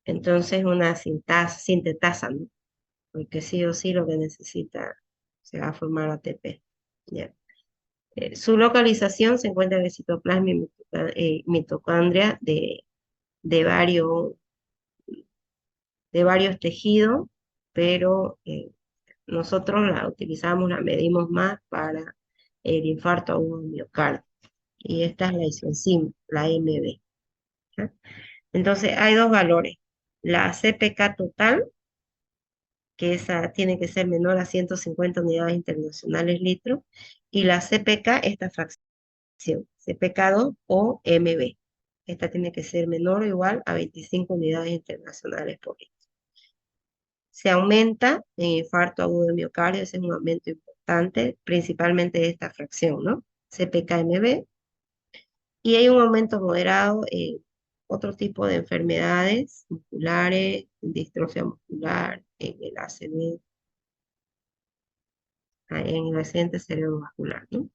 Entonces, una sintetasa, ¿no? Porque sí o sí lo que necesita se va a formar ATP. ¿Ya? Su localización se encuentra en el citoplasma y mitocondria de varios, de varios tejidos, pero nosotros la utilizamos, la medimos más para el infarto agudo del miocardio. Y esta es la isoenzima, la MB. ¿Ya? Entonces, hay dos valores. La CPK total, que esa tiene que ser menor a 150 unidades internacionales litro, y la CPK, esta fracción, CPK2 o MB. Esta tiene que ser menor o igual a 25 unidades internacionales por litro. Se aumenta en infarto agudo de miocardio, ese es un aumento importante, principalmente de esta fracción, ¿no? CPK-MB, y hay un aumento moderado en otro tipo de enfermedades musculares, distrofia muscular, en el ACV, en el accidente cerebrovascular, ¿no?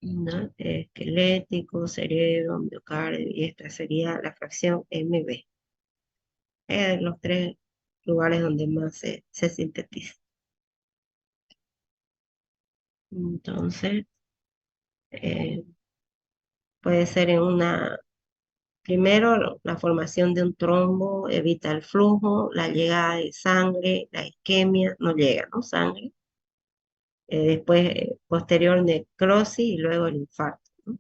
¿No? Esquelético, cerebro, miocardio, y esta sería la fracción MB. Es los tres lugares donde más se sintetiza. Entonces, eh, puede ser en una, primero la formación de un trombo evita el flujo, la llegada de sangre, la isquemia, no llega, ¿no? Sangre. Después, posterior necrosis y luego el infarto, ¿no?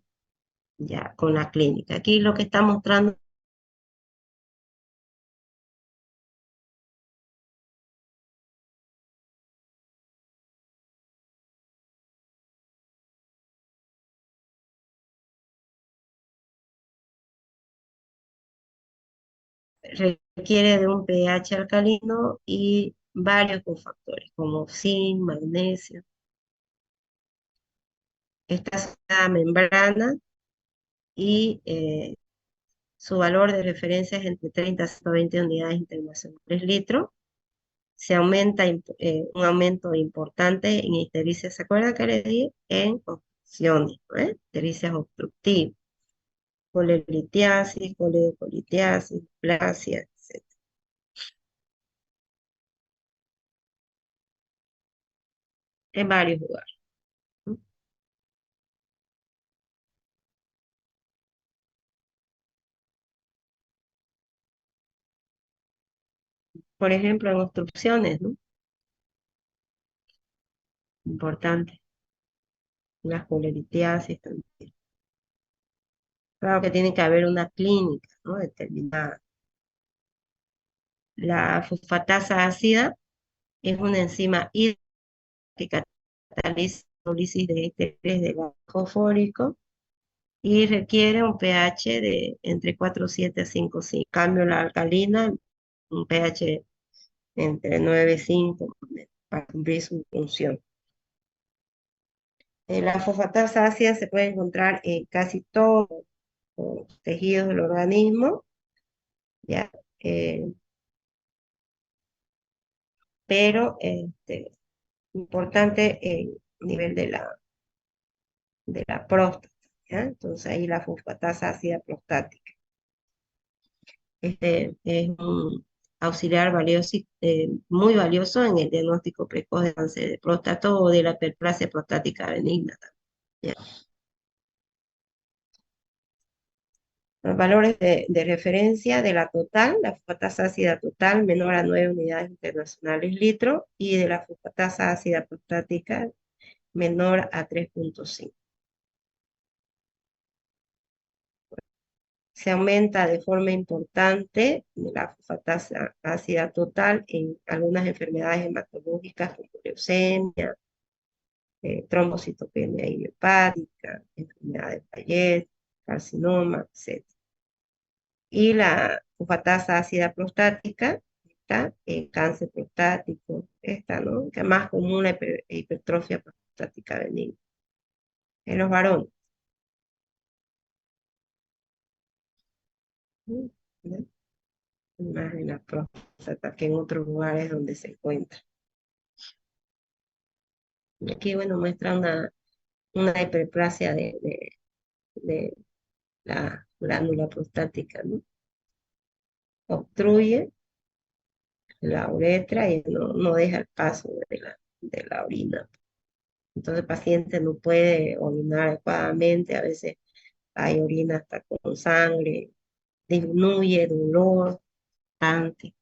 Ya con la clínica. Aquí lo que está mostrando requiere de un pH alcalino y varios cofactores como zinc, magnesio. Está asociada a membrana y su valor de referencia es entre 30 a 120 unidades internacionales litro. Se aumenta un aumento importante en ictericia, ¿se acuerdan que le dije? En obstrucciones, ¿no? Ictericias obstructivas, colelitiasis, coledocolitiasis, plasia, etc. En varios lugares, ¿no? Por ejemplo, en obstrucciones, ¿no? Importante, las coleritiasis también. Claro que tiene que haber una clínica, ¿no? Determinada. La fosfatasa ácida es una enzima hídrica que cataliza la hidrólisis de ésteres del ácido fólico y requiere un pH de entre 4,7 a 5,5. En cambio, la alcalina, un pH entre 9,5 para cumplir su función. La fosfatasa ácida se puede encontrar en casi todos los tejidos del organismo, ¿ya? Eh, pero importante el nivel de la próstata, ¿ya? Entonces ahí la fosfatasa ácida prostática. Este es un auxiliar valioso, muy valioso en el diagnóstico precoz de cáncer de próstata o de la hiperplasia prostática benigna también, ¿ya? Los valores de referencia de la total, la fosfatasa ácida total menor a 9 unidades internacionales litro y de la fosfatasa ácida prostática menor a 3,5. Se aumenta de forma importante la fosfatasa ácida total en algunas enfermedades hematológicas como leucemia, trombocitopenia idiopática, enfermedad de Payet, carcinoma, etc. Y la fosfatasa ácida prostática, está en cáncer prostático, esta, ¿no? Que es más común la hipertrofia prostática benigna en los varones. ¿No? más en la próstata que en otros lugares donde se encuentra. Aquí, bueno, muestra una hiperplasia de la glándula prostática, ¿no? Obstruye la uretra y no deja el paso de la orina. Entonces el paciente no puede orinar adecuadamente, a veces hay orina hasta con sangre, disminuye dolor, bastante.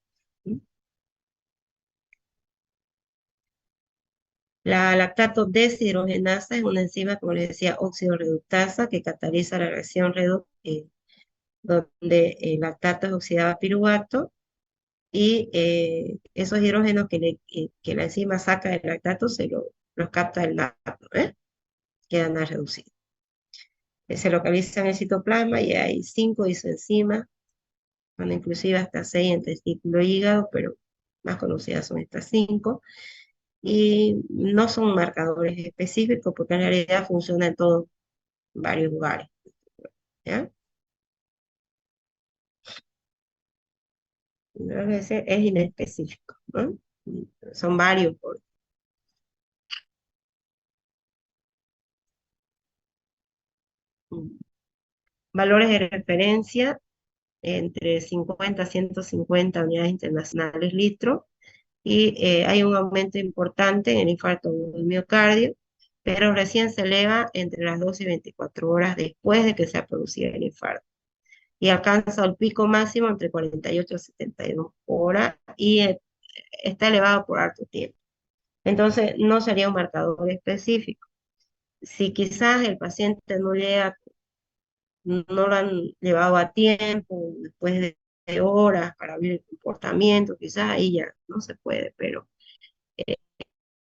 La lactato deshidrogenasa es una enzima, como les decía, oxidorreductasa que cataliza la reacción redox, donde el lactato es oxidado a piruvato y esos hidrógenos que la enzima saca del lactato los capta el lactato, quedan a reducir. Se localiza en el citoplasma y hay 5 isoenzimas, bueno, inclusive hasta 6 en testículo e hígado, pero más conocidas son estas 5 y no son marcadores específicos porque en realidad funciona en todos varios lugares, ¿ya? No, ese es inespecífico, ¿no? Son varios. Valores de referencia entre 50 a 150 unidades internacionales litro y hay un aumento importante en el infarto del miocardio, pero recién se eleva entre las 12 y 24 horas después de que se ha producido el infarto y alcanza el pico máximo entre 48 y 72 horas y está elevado por harto tiempo. Entonces, no sería un marcador específico. Si quizás el paciente no lo han llevado a tiempo, después de horas para ver el comportamiento, quizás ahí ya no se puede, pero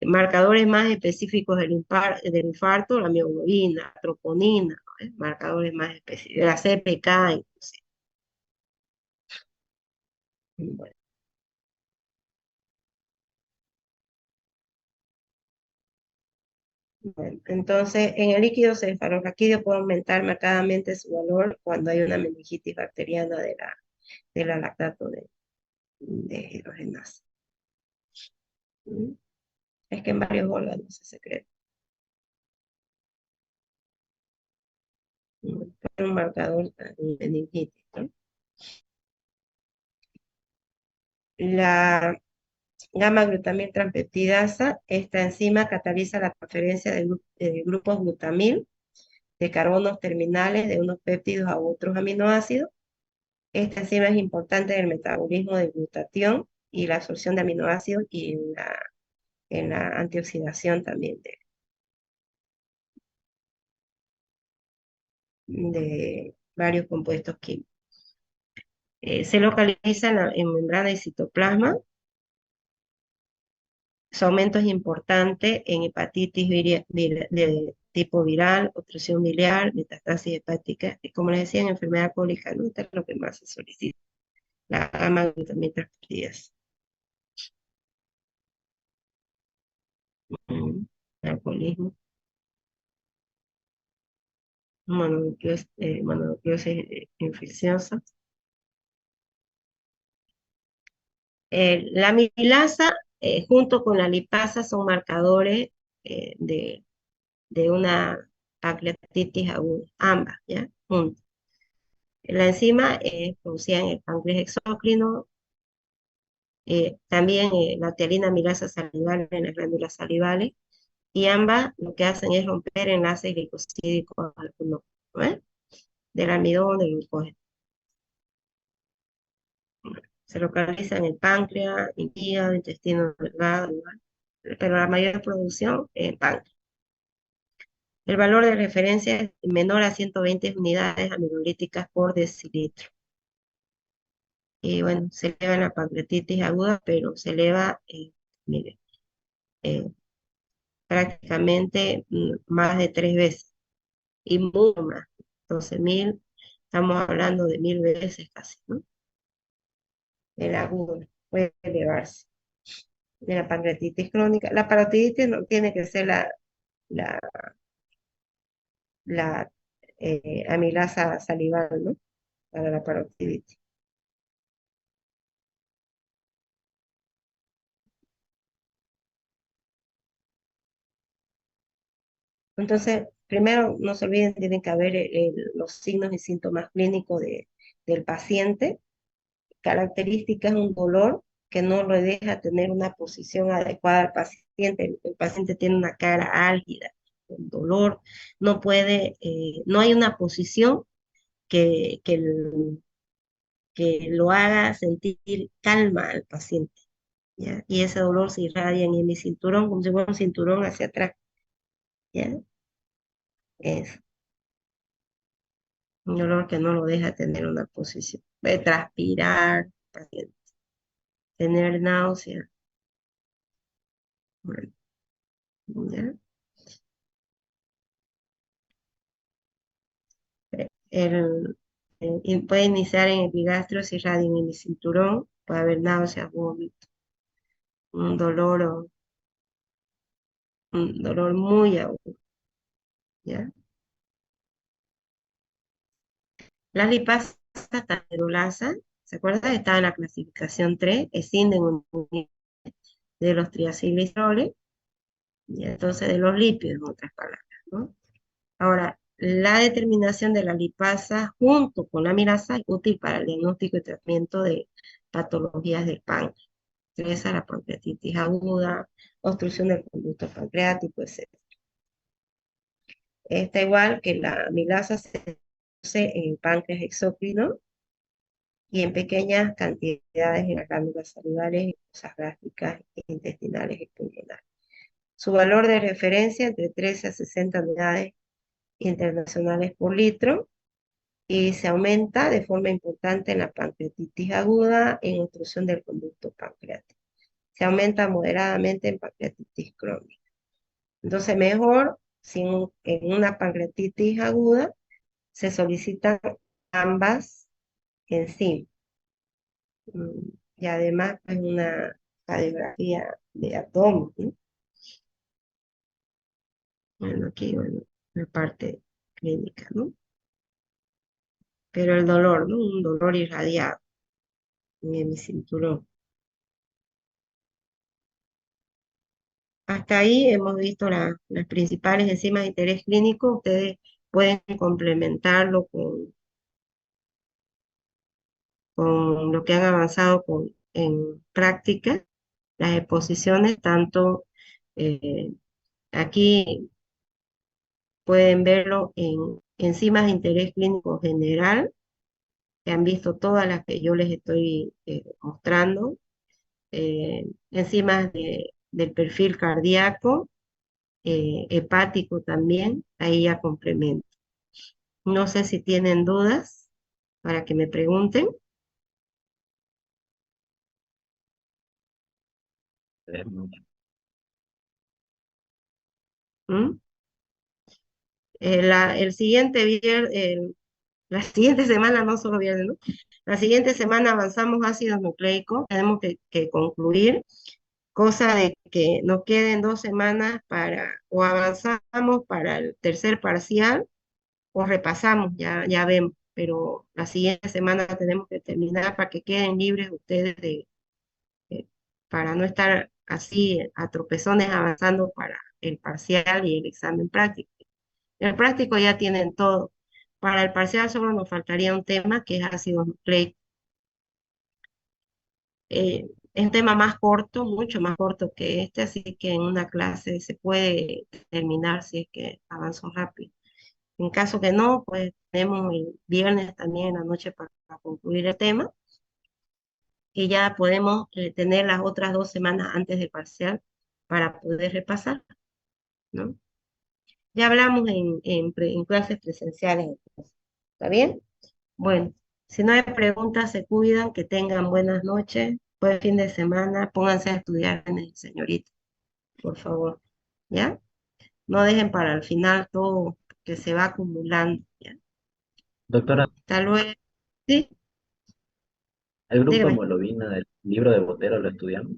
marcadores más específicos del infarto, la mioglobina, la troponina, ¿no? Marcadores más específicos, la CPK, inclusive. Bueno, bueno, entonces, en el líquido cefalorraquídeo puede aumentar marcadamente su valor cuando hay una meningitis bacteriana de la lactato de hidrogenasa. ¿Mm? Es que en varios órganos se secreta. Un marcador de meningitis, ¿no? La gamma-glutamil transpeptidasa, esta enzima cataliza la transferencia de grupos glutamil de carbonos terminales de unos péptidos a otros aminoácidos. Esta enzima es importante en el metabolismo de glutatión y la absorción de aminoácidos y en la antioxidación también de varios compuestos químicos. Se localiza en membrana y citoplasma. Su aumento es importante en hepatitis de tipo viral, obstrucción biliar, metastasis hepática, y como les decía, en enfermedad cólica, ¿no? Esto es lo que más se solicita, la gamma-glutamina transferidasa. Alcoholismo, mononucleosis infecciosa. La amilasa junto con la lipasa son marcadores de una pancreatitis aguda, ambas, ¿ya? Juntas. La enzima es producida en el páncreas exócrino, también la tialina amilasa salival en las glándulas salivales, y ambas lo que hacen es romper enlaces glicosídicos algunos, ¿no? Del almidón, del glucógeno. Se localiza en el páncreas, en hígado, intestino delgado, igual, pero la mayor producción en el páncreas. El valor de referencia es menor a 120 unidades amilolíticas por decilitro. Y bueno, se eleva en la pancreatitis aguda, pero se eleva, mire, eh, prácticamente más de 3 veces y mucho más. 12.000, estamos hablando de 1.000 veces casi, ¿no? El agudo puede elevarse. De la pancreatitis crónica. La parotiditis no tiene que ser la, la amilasa salival, ¿no? Para la parotiditis. Entonces, primero, no se olviden, tienen que haber los signos y síntomas clínicos del paciente. Característica es un dolor que no lo deja tener una posición adecuada al paciente. El paciente tiene una cara álgida, con dolor, no puede, no hay una posición que lo haga sentir calma al paciente, ¿ya? Y ese dolor se irradia en mi cinturón, como si fuera un cinturón hacia atrás, ¿ya? Es un dolor que no lo deja tener una posición. De transpirar, paciente, tener náusea, bueno, ¿ya? El, puede iniciar en epigastrio si irradia en mi cinturón, puede haber náuseas, vómito, un dolor, un dolor muy agudo, ¿ya? La lipasa cancerulasa, ¿se acuerda? Está en la clasificación 3, escinden de los triacilgliceroles, y entonces de los lípidos, en otras palabras, ¿no? Ahora, la determinación de la lipasa junto con la amilasa es útil para el diagnóstico y tratamiento de patologías del páncreas. Esa la pancreatitis aguda, obstrucción del conducto pancreático, etc. Está igual que la amilasa se produce en el páncreas exócrino y en pequeñas cantidades en las glándulas salivales, y fosas gástricas, intestinales y pulmonares. Su valor de referencia entre 13 a 60 unidades internacionales por litro y se aumenta de forma importante en la pancreatitis aguda, en obstrucción del conducto pancreático. Se aumenta moderadamente en pancreatitis crónica. Entonces, mejor, si en una pancreatitis aguda se solicitan ambas enzimas. Y además hay una radiografía de abdomen, ¿no? Bueno, aquí, bueno, la parte clínica, ¿no? Pero el dolor, ¿no? Un dolor irradiado en mi cinturón. Hasta ahí hemos visto las principales enzimas de interés clínico. Ustedes pueden complementarlo con lo que han avanzado en práctica, las exposiciones, tanto eh, aquí pueden verlo en enzimas de interés clínico general, que han visto todas las que yo les estoy mostrando, enzimas del perfil cardíaco, hepático también, ahí ya complemento. No sé si tienen dudas para que me pregunten. Mucho. ¿Mm? El siguiente viernes, la siguiente semana, no solo viernes, ¿no? La siguiente semana avanzamos ácidos nucleicos, tenemos que concluir, cosa de que nos queden 2 semanas o avanzamos para el tercer parcial, o repasamos, ya vemos, pero la siguiente semana tenemos que terminar para que queden libres ustedes eh, para no estar así a tropezones avanzando para el parcial y el examen práctico. El práctico ya tienen todo. Para el parcial solo nos faltaría un tema que es ácido nucleico. Es un tema más corto, mucho más corto que este, así que en una clase se puede terminar si es que avanzó rápido. En caso que no, pues tenemos el viernes también en la noche para concluir el tema y ya podemos tener las otras 2 semanas antes del parcial para poder repasar, ¿no? Ya hablamos en clases presenciales, entonces. ¿Está bien? Bueno, si no hay preguntas, se cuidan, que tengan buenas noches, buen fin de semana, pónganse a estudiar, señorita, por favor, ¿ya? No dejen para el final todo que se va acumulando, ¿ya? Doctora, Hasta luego. Sí, el grupo dígame, hemoglobina del libro de Botero lo estudiamos.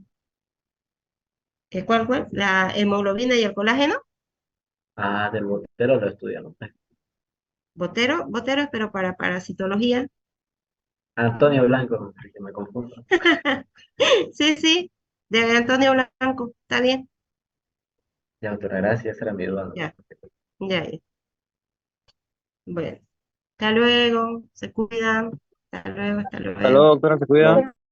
¿cuál? ¿La hemoglobina y el colágeno? Ah, del Botero lo estudiamos. Botero es pero para parasitología. Antonio Blanco, que me confundo. Sí, sí, de Antonio Blanco, está bien, Ya, doctora, gracias, esa era mi duda. ya. Ya, ya. Bueno, hasta luego, se cuidan. Hasta luego, hasta Hasta luego, luego. doctora, se cuida.